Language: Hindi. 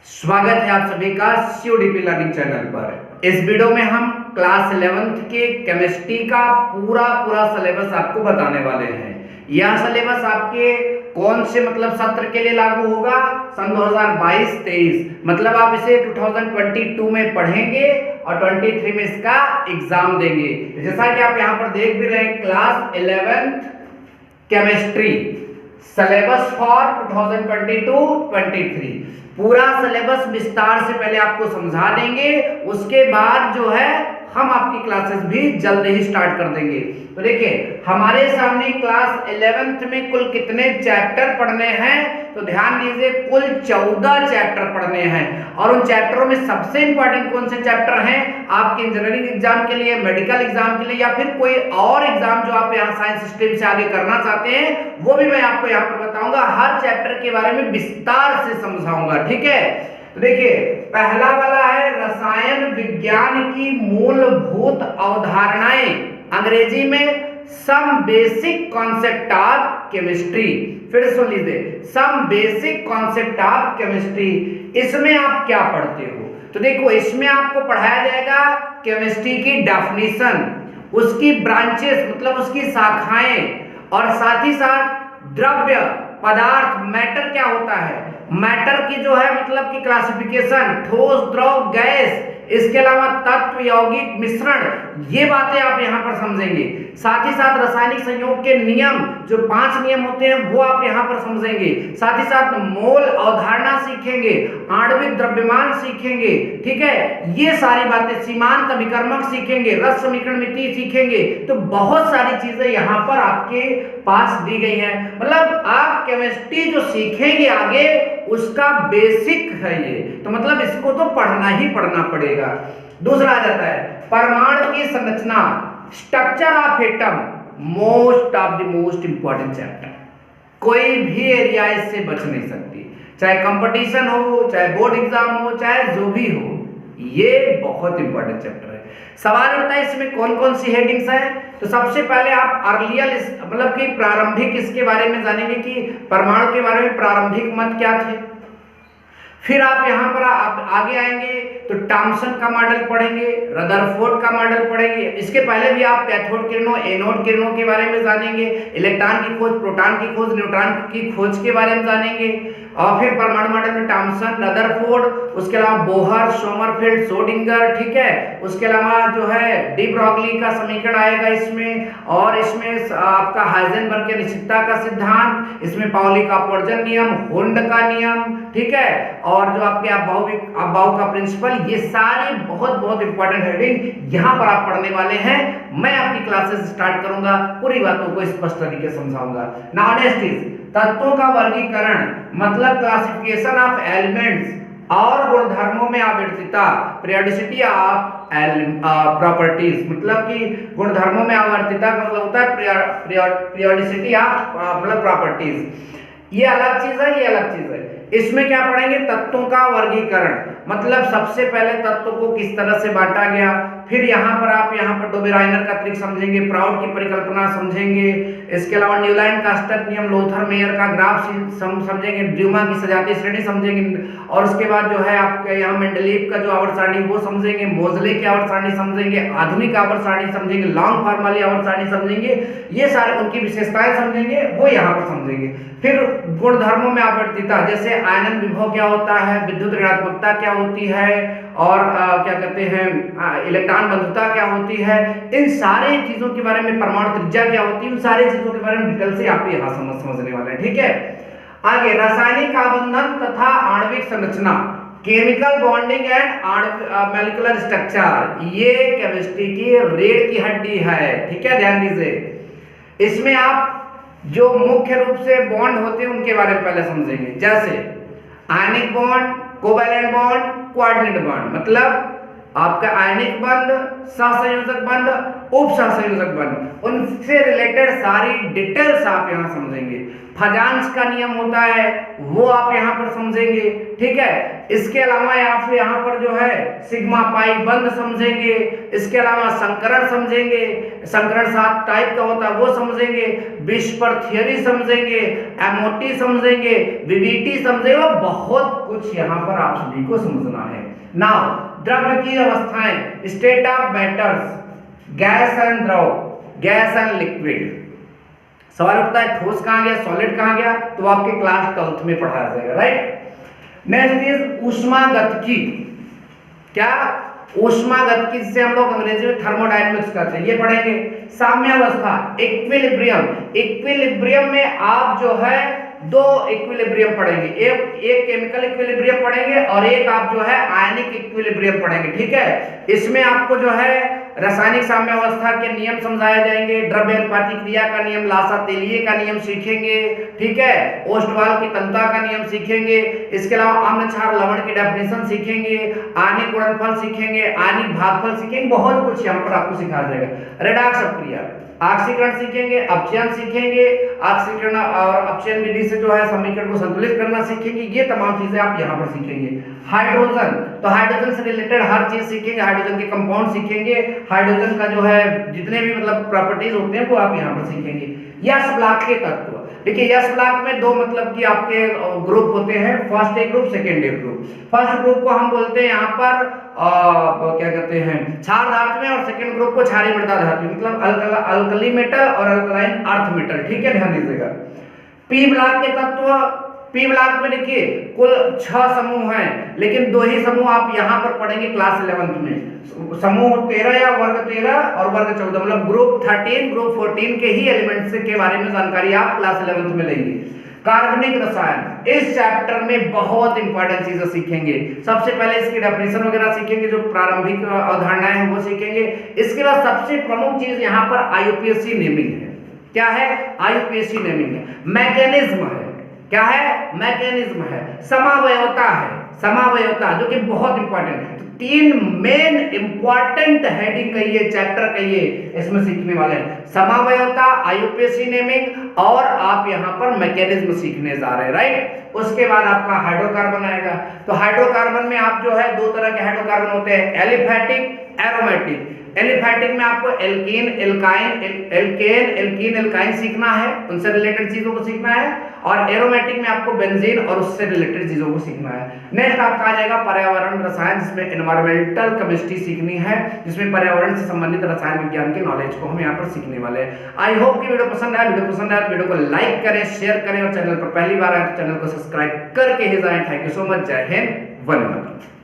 स्वागत है आप सभी का CODP लर्निंग चैनल पर। इस वीडियो में हम क्लास 11th के केमिस्ट्री का पूरा सिलेबस आपको बताने वाले हैं। यह सिलेबस आपके कौन से सत्र के लिए लागू होगा? सन 2022-23 मतलब आप इसे 2022 में पढ़ेंगे और 23 में इसका एग्जाम देंगे। जैसा कि आप यहाँ पर देख भी रहे हैं, class 11th chemistry syllabus for 2022-23 पूरा सिलेबस विस्तार से पहले आपको समझा देंगे। उसके बाद जो है हम आपकी क्लासेस भी जल्द ही स्टार्ट कर देंगे। तो देखिए हमारे सामने क्लास 11th में कुल कितने चैप्टर पढ़ने हैं, तो ध्यान दीजिए कुल 14 चैप्टर पढ़ने हैं। और उन चैप्टरों में सबसे इंपॉर्टेंट कौन से चैप्टर हैं आपके इंजीनियरिंग एग्जाम के लिए, मेडिकल एग्जाम के लिए या फिर कोई और एग्जाम जो आप यहाँ साइंस स्ट्रीम से आगे करना चाहते हैं, वो भी मैं आपको यहाँ पर बताऊंगा। हर चैप्टर के बारे में विस्तार से समझाऊंगा, ठीक है। तो देखिए पहला वाला है रसायन विज्ञान की मूलभूत अवधारणाएं, अंग्रेजी में some basic concept of chemistry. फिर सुन लीजिए, some basic concept of chemistry. इसमें आप क्या पढ़ते हो? तो देखो इसमें आपको पढ़ाया जाएगा केमिस्ट्री की डेफिनेशन, उसकी ब्रांचेस मतलब उसकी शाखाएं, और साथ ही साथ द्रव्य पदार्थ मैटर क्या होता है, मैटर की जो है मतलब की क्लासिफिकेशन, ठोस द्रव गैस, इसके अलावा तत्व यौगिक मिश्रण, ये बातें आप यहाँ पर समझेंगे। साथ ही साथ रासायनिक संयोग के नियम, जो 5 नियम होते हैं वो आप यहाँ पर समझेंगे। साथ ही साथ मोल अवधारणा सीखेंगे, आणविक द्रव्यमान सीखेंगे, ठीक है, ये सारी बातें, सीमांत अभिकर्मक सीखेंगे, रस समीकरण मिति सीखेंगे। तो बहुत सारी चीजें यहाँ पर आपके पास दी गई हैं। मतलब आप केमिस्ट्री जो सीखेंगे आगे उसका बेसिक है ये, तो मतलब इसको तो पढ़ना ही पढ़ना पड़ेगा। दूसरा आ जाता है परमाणु की संरचना, structure of atom, most of the most important chapter. कोई भी एरिया इससे बच नहीं सकती, चाहे कंपटीशन हो, चाहे बोर्ड एग्जाम हो, चाहे जो भी हो, ये बहुत इंपॉर्टेंट चैप्टर है। सवाल उठता है इसमें कौन कौन सी हेडिंग्स हैं। तो सबसे पहले आप अर्लियर मतलब कि प्रारंभिक इसके बारे में जानेंगे कि परमाणु के बारे में प्रारंभिक मत क्या थे। फिर आप यहाँ पर आप आगे आएंगे तो थॉमसन का मॉडल पढ़ेंगे, रदरफोर्ड का मॉडल पढ़ेंगे। इसके पहले भी आप कैथोड किरणों, एनोड किरणों के बारे में जानेंगे, इलेक्ट्रॉन की खोज, प्रोटॉन की खोज, न्यूट्रॉन की खोज के बारे में जानेंगे। और फिर परमाणु मॉडल में थॉमसन, रदरफोर्ड, उसके अलावा बोहर, सोमरफेल्ड, श्रोडिंगर, ठीक है, उसके अलावा जो है डी ब्रॉगली का समीकरण आएगा इसमें, और इसमें आपका हाइजेनबर्ग की अनिश्चितता का सिद्धांत, इसमें पाउली का अपवर्जन नियम, हुंड का नियम, ठीक है, और जो आपके अबाउ का प्रिंसिपल, ये सारी बहुत इंपॉर्टेंट हेडिंग यहाँ पर आप पढ़ने वाले हैं। मैं आपकी क्लासेस स्टार्ट करूंगा, पूरी बातों को स्पष्ट तरीके से समझाऊंगा। नाउ नेक्स्ट इज तत्वों का वर्गीकरण, मतलब क्लासिफिकेशन ऑफ एलिमेंट्स और गुणधर्मों में आवर्तीता, पीरियोडिसिटी ऑफ प्रॉपर्टीज, मतलब कि गुणधर्मों में आवर्तीता का मतलब होता है पीरियोडिसिटी ऑफ मतलब प्रॉपर्टीज। ये अलग चीज है, ये अलग चीज है। इसमें क्या पढ़ेंगे? तत्वों का वर्गीकरण, मतलब सबसे पहले तत्वों को किस तरह से बांटा गया। फिर यहाँ पर आप यहाँ पर डोबेराइनर का ट्रिक समझेंगे, प्राउड की परिकल्पना समझेंगे, इसके अलावा न्यूलैंड का अष्टक नियम, लोथर मेयर का ग्राफ समझेंगे, ड्यूमा की सजातीय श्रेणी समझेंगे, और उसके बाद जो है आपके यहाँ मेंडलीव का जो आवर्त सारणी वो समझेंगे, मोजले की आवर्त सारणी समझेंगे, आधुनिक आवर्त सारणी समझेंगे, लॉन्ग फॉर्म वाली आवर्त सारणी समझेंगे, ये सारे उनकी विशेषताएं समझेंगे, वो यहाँ पर समझेंगे। फिर गुणधर्मों में आवर्तीता, जैसे आयनन विभव क्या होता है, विद्युत ऋणात्मकता क्या होती है, और क्या कहते हैं इलेक्ट्रॉन बंधुता क्या होती है, इन सारे चीजों के बारे में, परमाणु त्रिज्या क्या होती है, उन सारी चीजों के बारे में डिटेल से आप यहाँ समझने वाले हैं, ठीक है। आगे रासायनिक आबंधन तथा आणविक संरचना, chemical bonding and molecular structure, ये केमिस्ट्री की रीढ़ की हड्डी है, ठीक है, ध्यान दीजिए। इसमें आप जो मुख्य रूप से बॉन्ड होते हैं उनके बारे में पहले समझेंगे, जैसे ionic bond, covalent bond, coordinate bond. मतलब आपका आयनिक बंध, सहसंयोजक बंध, उप सहसंयोजक बंध, उनसे रिलेटेड सारी डिटेल्स आप यहाँ समझेंगे। फजांस का नियम होता है वो आप यहाँ पर समझेंगे, ठीक है। इसके अलावा आप यहाँ पर जो है सिग्मा पाई बंध समझेंगे। इसके अलावा संकरण समझेंगे, संकरण 7 टाइप का होता है वो समझेंगे। विस्पर थियरी समझेंगे, एमओटी समझेंगे, वीवीटी समझेंगे, बहुत कुछ यहाँ पर आप सभी को समझना है। नाउ द्रव्य की अवस्थाएं, state of matters, gas and द्रव, गैस एंड लिक्विड। सवाल उठता है ठोस कहां गया, सॉलिड कहां गया, तो आपके क्लास 12th में पढ़ाया जाएगा, राइट। नेक्स्ट इज ऊष्मागतिकी। क्या? ऊष्मागतिकी, जिसे हम लोग अंग्रेजी में थर्मोडायनेमिक्स कहते हैं, ये पढ़ेंगे। साम्यावस्था, इक्विलिब्रियम। इक्विलिब्रियम में आप जो है 2 इक्विलिब्रियम पढ़ेंगे, एक केमिकल इक्विलिब्रियम पढ़ेंगे और एक आप जो है आयनिक इक्विलिब्रियम पढ़ेंगे, ठीक है। इसमें आपको जो है रासायनिक साम्यावस्था के नियम समझाए जाएंगे, द्रव्य अनुपाती क्रिया का नियम, लासा तेलिए का नियम सीखेंगे, ठीक है। ओस्टवाल की तंत्रा का नियम सीखेंगे। इसके अलावा अम्ल क्षार लवण की डेफिनेशन सीखेंगे, आयनिक गुणनफल सीखेंगे, आयनिक भागफल सीखेंगे, बहुत कुछ यहाँ पर आपको सिखाया जाएगा। रेडॉक्स अपक्रिया, ऑक्सीकरण सीखेंगे, अपचयन सीखेंगे, ऑक्सीकरण और अपचयन विधि से जो है समीकरण को संतुलित करना सीखेंगे, ये तमाम चीजें आप यहाँ पर सीखेंगे। हाइड्रोजन, तो हाइड्रोजन से रिलेटेड हर चीज सीखेंगे, हाइड्रोजन के कंपाउंड सीखेंगे, हाइड्रोजन का जो है जितने भी मतलब प्रॉपर्टीज होते हैं वो आप यहाँ पर सीखेंगे। यस ब्लॉक के तत्व, देखिए यस ब्लॉक में 2 मतलब कि आपके ग्रुप होते हैं, first A group, second A group. First group को हम बोलते हैं यहाँ पर क्या कहते हैं क्षार धातु में, और सेकेंड ग्रुप को क्षारीय मृदा धातु, मतलब अल्कली मेटल और अल्कलाइन अर्थ मेटल, ठीक है, ध्यान दीजिएगा। पी ब्लॉक के तत्व, पी ब्लॉक में देखिए कुल 6 समूह हैं, लेकिन 2 ही समूह आप यहाँ पर पढ़ेंगे क्लास 11th में। समूह 13 या वर्ग 13 और वर्ग 14, मतलब ग्रुप 13 ग्रुप 14 के ही एलिमेंट्स के बारे में जानकारी आप क्लास 11th में लेंगे। कार्बनिक रसायन, इस चैप्टर में बहुत इंपॉर्टेंट चीजें सीखेंगे। सबसे पहले इसकी डेफिनेशन वगैरह सीखेंगे, जो प्रारंभिक अवधारणाएं हैं वो सीखेंगे। इसके बाद सबसे प्रमुख चीज यहाँ पर आईयूपीएसी नेमिंग है। क्या है? आईयूपीएसी नेमिंग है। मैकेनिज्म है, क्या है? मैकेनिज्म है। समावयवता है, समावयवता जो कि बहुत इंपॉर्टेंट है। 3 मेन इंपॉर्टेंट हेडिंग कहिए, चैप्टर कहिए इसमें सीखने वाले हैं। समावयवता, आईयूपीएसी नेमिंग और आप यहाँ पर मैकेनिज्म सीखने जा रहे हैं, राइट। उसके बाद आपका हाइड्रोकार्बन आएगा। तो हाइड्रोकार्बन में आप जो है 2 तरह के हाइड्रोकार्बन होते हैं, एलिफैटिक, एरोमेटिक। एलिफैटिक में आपको एल्कीन, एल्काइन सीखना है, उनसे रिलेटेड चीजों को सीखना है, और एरोमेटिक में आपको बेंजीन और उससे रिलेटेड चीजों को सीखना है। नेक्स्ट आपका आ जाएगा पर्यावरण रसायन, जिसमें एनवायरमेंटल केमिस्ट्री सीखनी है, जिसमें पर्यावरण से संबंधित रसायन विज्ञान के नॉलेज को हम यहाँ पर सीखने वाले हैं। आई होप कि वीडियो पसंद आया। वीडियो पसंद आया तो वीडियो को लाइक करें, शेयर करें, और चैनल पर पहली बार आए तो चैनल को सब्सक्राइब करके ही जाएं। Thank you so much. जय हिंद, वंदे मातरम।